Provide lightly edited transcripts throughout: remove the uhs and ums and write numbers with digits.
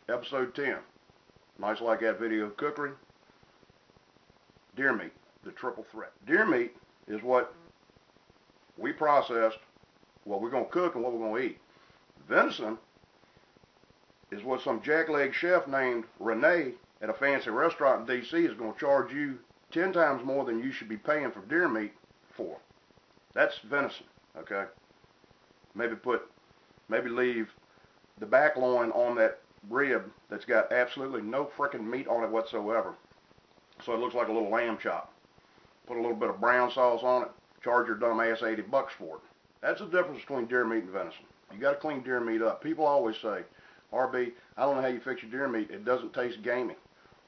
Episode 10. Nice like that video cookery. Deer meat, the triple threat. Deer meat is what we processed, what we're going to cook and what we're going to eat. Venison is what some jackleg chef named Renee at a fancy restaurant in D.C. is going to charge you 10 times more than you should be paying for deer meat for. That's venison, okay? Maybe leave the back loin on that rib that's got absolutely no freaking meat on it whatsoever, so it looks like a little lamb chop. Put a little bit of brown sauce on it, charge your dumb ass $80 for it. That's the difference between deer meat and venison. You got to clean deer meat up. People always say, RB, I don't know how you fix your deer meat. It doesn't taste gamey.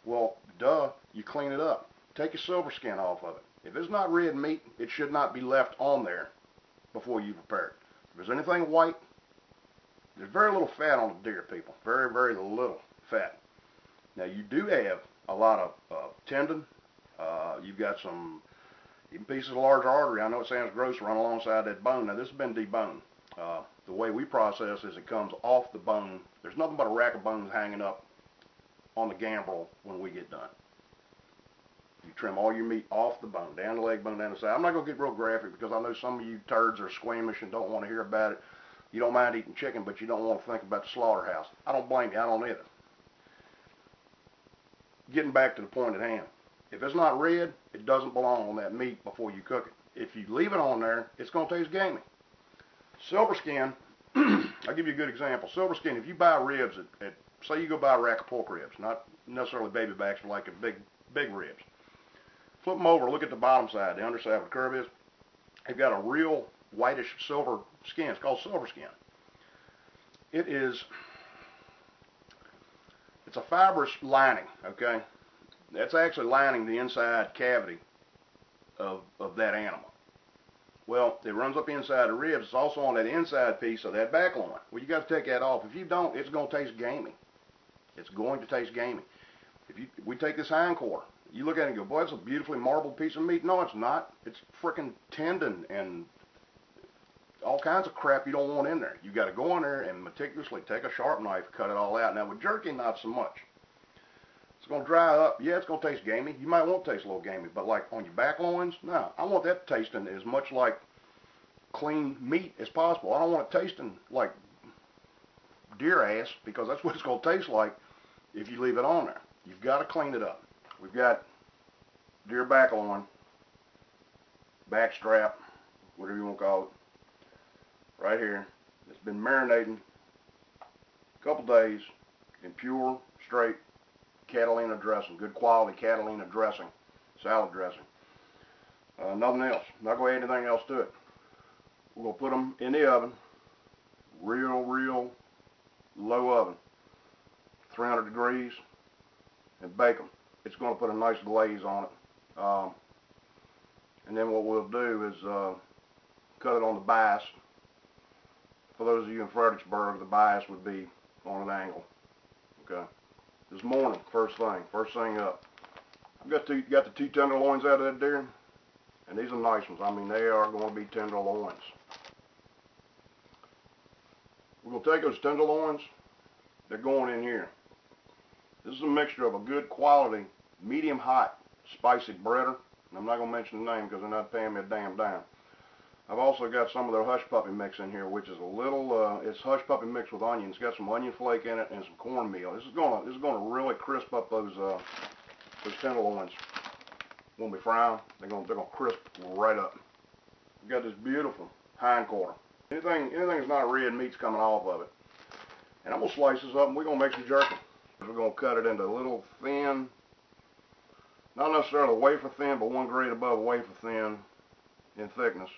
Well, duh, you clean it up. Take your silver skin off of it. If it's not red meat, it should not be left on there before you prepare it. If there's anything white, there's very little fat on the deer, people. Very, very little fat. Now, you do have a lot of tendon. You've got some even pieces of large artery. I know it sounds gross, run alongside that bone. Now, this has been deboned. The way we process is it comes off the bone. There's nothing but a rack of bones hanging up on the gambrel when we get done. You trim all your meat off the bone, down the leg bone, down the side. I'm not going to get real graphic because I know some of you turds are squeamish and don't want to hear about it. You don't mind eating chicken, but you don't want to think about the slaughterhouse. I don't blame you. I don't either. Getting back to the point at hand. If it's not red, it doesn't belong on that meat before you cook it. If you leave it on there, it's going to taste gamey. Silver skin, I'll give you a good example. Silver skin, if you buy ribs at say you go buy a rack of pork ribs, not necessarily baby backs, but like a big ribs. Flip them over, look at the bottom side, the underside where the curve is. They've got a real whitish silver skin. It's called silver skin. It's a fibrous lining, okay? That's actually lining the inside cavity of that animal. Well, it runs up inside the ribs. It's also on that inside piece of that back loin. Well, you got to take that off. If you don't, it's going to taste gamey. It's going to taste gamey. We take this hind quarter. You look at it and go, boy, that's a beautifully marbled piece of meat. No, it's not. It's freaking tendon and all kinds of crap you don't want in there. You got to go in there and meticulously take a sharp knife, cut it all out. Now, with jerky, not so much. It's going to dry up. Yeah, it's going to taste gamey. You might want to taste a little gamey, but like on your back loins, no. I want that tasting as much like clean meat as possible. I don't want it tasting like deer ass because that's what it's going to taste like if you leave it on there. You've got to clean it up. We've got deer back loin, back strap, whatever you want to call it, right here. It's been marinating a couple days in pure, straight Catalina dressing, good quality Catalina dressing, salad dressing. Nothing else. Not going to add anything else to it. We're going to put them in the oven, real low oven, 300 degrees, and bake them. It's going to put a nice glaze on it. And then what we'll do is cut it on the bias. For those of you in Fredericksburg, the bias would be on an angle. Okay. This morning, first thing up. I've got the two tenderloins out of that deer, and these are nice ones. I mean, they are going to be tenderloins. We're going to take those tenderloins. They're going in here. This is a mixture of a good quality, medium hot, spicy breader. And I'm not going to mention the name because they're not paying me a damn dime. I've also got some of their hush puppy mix in here, which is a little, it's hush puppy mixed with onions. It's got some onion flake in it and some cornmeal. This is going to really crisp up those tenderloins. When we fry them, they're going to crisp right up. We've got this beautiful hind quarter. Anything that's not red meat's coming off of it. And I'm going to slice this up and we're going to make some jerky. We're going to cut it into little thin, not necessarily wafer thin, but one grade above wafer thin in thickness.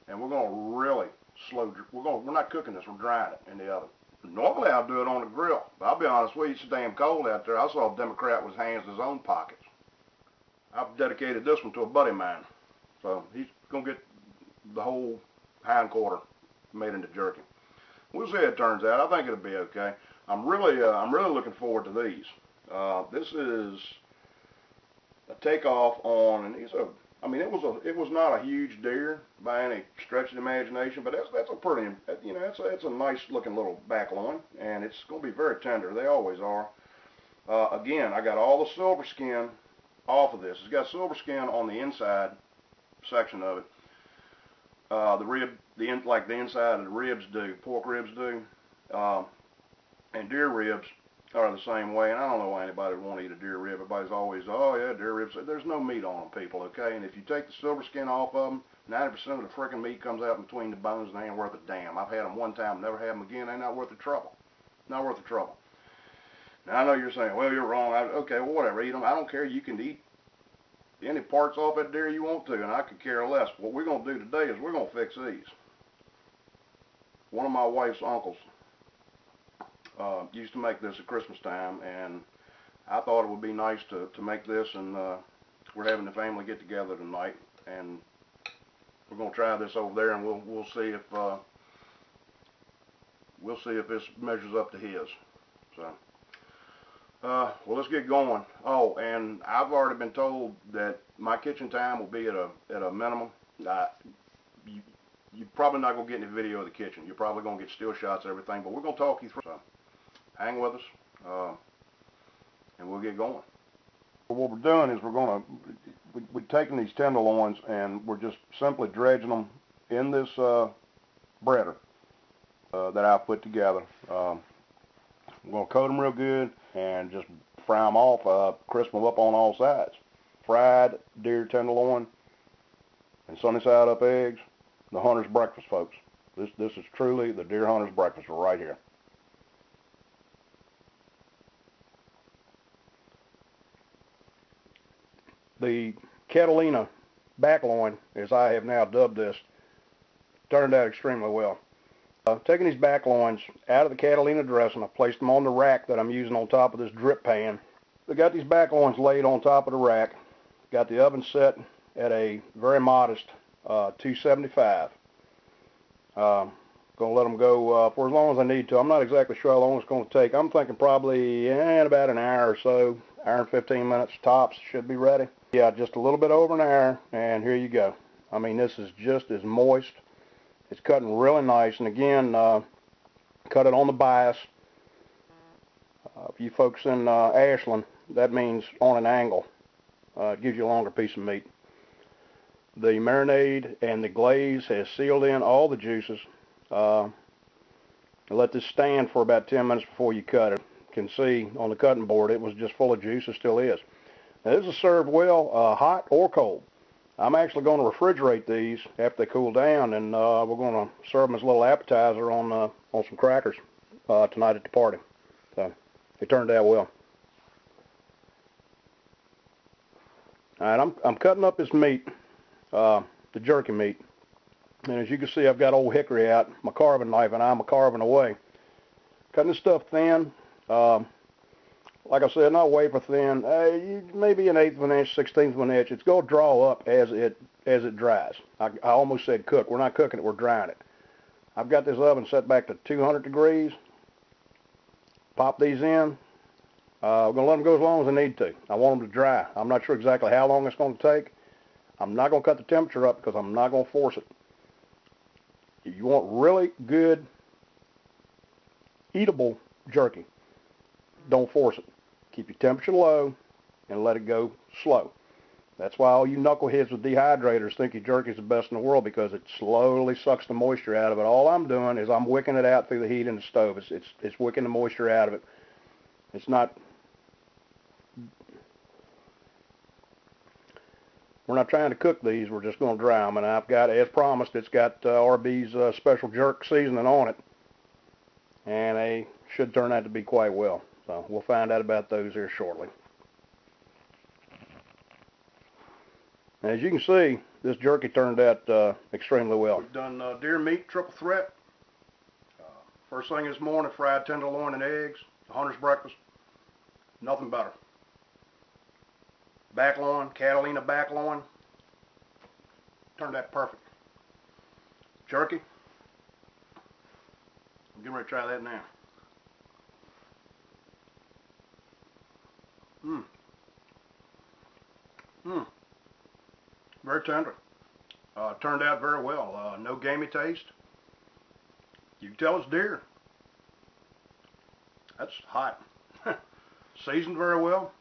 And we're going to really we're not cooking this, we're drying it in the oven. Normally I'll do it on the grill, but I'll be honest with you, it's damn cold out there. I saw a Democrat with hands in his own pockets. I've dedicated this one to a buddy of mine. So he's going to get the whole hind quarter made into jerky. We'll see how it turns out. I think it'll be okay. I'm really looking forward to these. This is a takeoff on, and these are I mean, it was not a huge deer by any stretch of the imagination, but that's a pretty, you know, it's a nice looking little back loin, and it's going to be very tender. They always are. Again, I got all the silver skin off of this. It's got silver skin on the inside section of it. The rib, like the inside of the ribs do, pork ribs do, and deer ribs are the same way. And I don't know why anybody would want to eat a deer rib. Everybody's always, oh yeah, deer ribs. There's no meat on them, people, okay? And if you take the silver skin off of them, 90% of the freaking meat comes out between the bones, and they ain't worth a damn. I've had them one time, never had them again. They're not worth the trouble. Not worth the trouble. Now, I know you're saying, well, you're wrong. Okay, well, whatever, eat them. I don't care. You can eat any parts off that deer you want to, and I could care less. What we're going to do today is we're going to fix these. One of my wife's uncles used to make this at Christmas time, and I thought it would be nice to make this, and we're having the family get together tonight, and we're going to try this over there, and we'll see if this measures up to his. So, well, let's get going. Oh, and I've already been told that my kitchen time will be at a minimum. You're probably not going to get any video of the kitchen. You're probably going to get still shots of everything, but we're going to talk you through. So, hang with us, and we'll get going. What we're doing is we're taking these tenderloins and we're just simply dredging them in this breader that I've put together. We're going to coat them real good and just fry them off, crisp them up on all sides. Fried deer tenderloin and sunny side up eggs. The hunter's breakfast, folks. This is truly the deer hunter's breakfast right here. The Catalina backloin, as I have now dubbed this, turned out extremely well. Taking these backloins out of the Catalina dressing, I placed them on the rack that I'm using on top of this drip pan. I got these backloins laid on top of the rack. Got the oven set at a very modest 275. Going to let them go for as long as I need to. I'm not exactly sure how long it's going to take. I'm thinking probably in about an hour or so, hour and 15 minutes tops, should be ready. Yeah, just a little bit over an hour, and here you go. I mean, this is just as moist. It's cutting really nice, and again, cut it on the bias. For you folks in Ashland, that means on an angle. It gives you a longer piece of meat. The marinade and the glaze has sealed in all the juices. Let this stand for about 10 minutes before you cut it. You can see on the cutting board it was just full of juice. It still is. Now, this is served well, hot or cold. I'm actually going to refrigerate these after they cool down, and we're going to serve them as a little appetizer on some crackers tonight at the party. So it turned out well. All right, I'm cutting up this meat, the jerky meat, and as you can see, I've got old hickory out, my carving knife, and I'm carving away. Cutting this stuff thin. Like I said, not wafer thin, maybe an 1/8 of an inch, 1/16 of an inch. It's going to draw up as it dries. I almost said cook. We're not cooking it, we're drying it. I've got this oven set back to 200 degrees. Pop these in. We're going to let them go as long as I need to. I want them to dry. I'm not sure exactly how long it's going to take. I'm not going to cut the temperature up because I'm not going to force it. If you want really good, eatable jerky, don't force it. Keep your temperature low and let it go slow. That's why all you knuckleheads with dehydrators think your jerky is the best in the world, because it slowly sucks the moisture out of it. All I'm doing is I'm wicking it out through the heat in the stove. It's wicking the moisture out of it. It's not. We're not trying to cook these. We're just going to dry them. And I've got, as promised, it's got RB's special jerk seasoning on it, and they should turn out to be quite well. So we'll find out about those here shortly. As you can see, this jerky turned out extremely well. We've done deer meat triple threat. First thing this morning, fried tenderloin and eggs, the hunter's breakfast. Nothing better. Backloin, Catalina backloin. Turned out perfect. Jerky. I'm getting ready to try that now. Very very tender. Turned out very well. No gamey taste. You can tell it's deer. That's hot. Seasoned very well.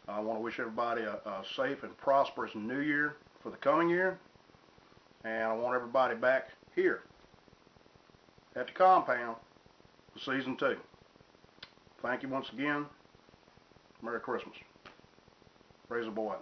I want to wish everybody a safe and prosperous new year for the coming year. And I want everybody back here at the compound for season 2. Thank you once again. Merry Christmas. Praise the boy.